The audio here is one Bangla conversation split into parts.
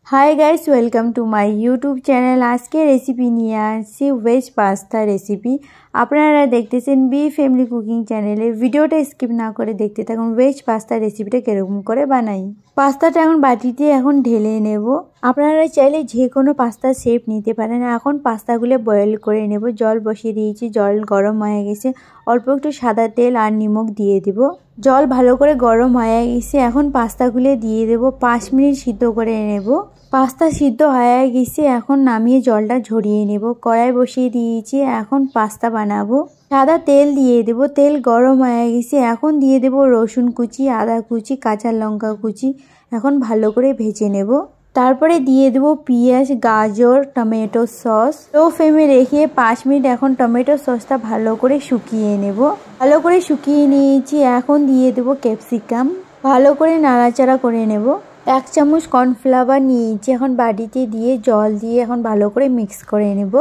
Hi guys, welcome to my YouTube channel. आज के रेसिपি নিয়ে আসছি ভেজ পাস্তা রেসিপি। আপনারা দেখতেছেন বি ফ্যামিলি কুকিং চ্যানেলে। ভিডিওটা স্কিপ না করে দেখতে থাকুন ভেজ পাস্তা রেসিপিটা কিরকম করে বানাই। পাস্তাটা এখন বাটিতে ঢেলে নেব। আপনারা চাইলে যে কোনো পাস্তা শেপ নিতে পারেন। এখন পাস্তাগুলো বয়েল করে নেব। জল বসিয়ে দিয়েছি, জল গরম হয়ে গেছে। অল্প একটু সাদা তেল আর নিমখ দিয়ে দেব। জল ভালো করে গরম হয়ে গেছে। এখন পাস্তাগুলো দিয়ে দেব। 5 মিনিট সিদ্ধ করে নেব। পাস্তা সিদ্ধ হয়ে গেছে। এখন নামিয়ে জলটা ঝরিয়ে নেব। কড়াই বসিয়ে দিয়েছি, এখন পাস্তা বানাবো। সাদা তেল দিয়ে দেব। তেল গরম হয়ে গেছে। এখন দিয়ে দেব রসুন কুচি, আদা কুচি, কাঁচা লঙ্কা কুচি। এখন ভালো করে ভেজে নেব। তারপরে দিয়ে দেব পেঁয়াজ, গাজর, টমেটো সস। লো ফ্লেমে রেখে 5 মিনিট এখন টমেটো সসটা ভালো করে শুকিয়ে নেব। ভালো করে শুকিয়ে নিয়েছি। এখন দিয়ে দেব ক্যাপসিকাম। ভালো করে নাড়াচাড়া করে নেব। 1 চামচ কর্নফ্লাওয়ার নিয়েছি। এখন বাটিতে দিয়ে জল দিয়ে এখন ভালো করে মিক্স করে নেব।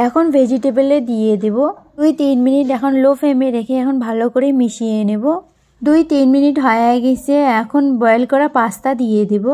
এখন ভেজিটেবলে দিয়ে দেব। 2-3 মিনিট এখন লো ফ্লেমে রেখে এখন ভালো করে মিশিয়ে নেব। 2-3 মিনিট হয়ে গেছে। এখন বয়েল করা পাস্তা দিয়ে দেব।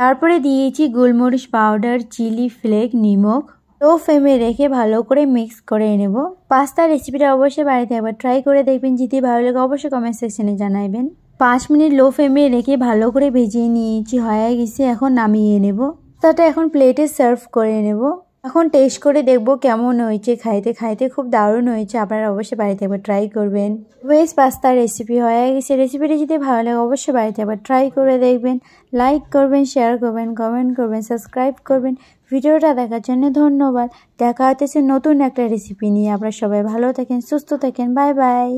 তারপরে দিয়েছি গোলমরিচ পাউডার, চিলি ফ্লেক, নিমখ। লো ফ্লেমে রেখে ভালো করে মিক্স করে নেব। পাস্তা রেসিপিটা অবশ্যই বাড়িতে একবার ট্রাই করে দেখবেন। যদি ভালো লাগে অবশ্যই কমেন্ট সেকশনে জানাবেন। 5 মিনিট লো ফ্লেমে রেখে ভালো করে ভেজে নিয়েছি, হয়ে গেছে। এখন নামিয়ে নেব। পাস্তাটা এখন প্লেটে সার্ভ করে নেব। এখন টেস্ট করে দেখব কেমন হয়েছে। খাইতে খুব দারুণ হয়েছে। আপনারা অবশ্যই বাড়িতে একবার ট্রাই করবেন। ভেজ পাস্তা রেসিপি হয়ে গেছে। রেসিপিটা যদি ভালো লাগে অবশ্যই বাড়িতে একবার ট্রাই করে দেখবেন। লাইক করবেন, শেয়ার করবেন, কমেন্ট করবেন, সাবস্ক্রাইব করবেন। ভিডিওটা দেখার জন্য ধন্যবাদ। দেখা হচ্ছে নতুন একটা রেসিপি নিয়ে। আপনারা সবাই ভালো থাকেন, সুস্থ থাকেন। Bye bye.